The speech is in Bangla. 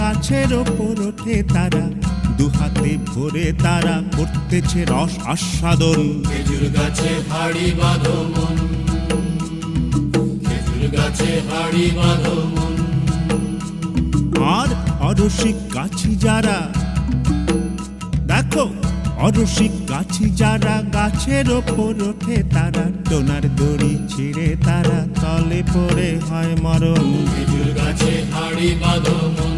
গাছের ওপর ওঠে তারা, দুহাতে ভরে তারা করতেছে রস আস্বাদন। খেজুর গাছে হাড়ি বাঁধো মন, খেজুর গাছে হাড়ি বাঁধো মন। আর অরসিক গাছি যারা, দেখো অরসিক গাছি যারা, গাছের ওপর ওঠে তারা, টোনার দড়ি ছিঁড়ে তারা তলে পড়ে হয় মরণ। খেজুর গাছে হাড়ি বাঁধো মন,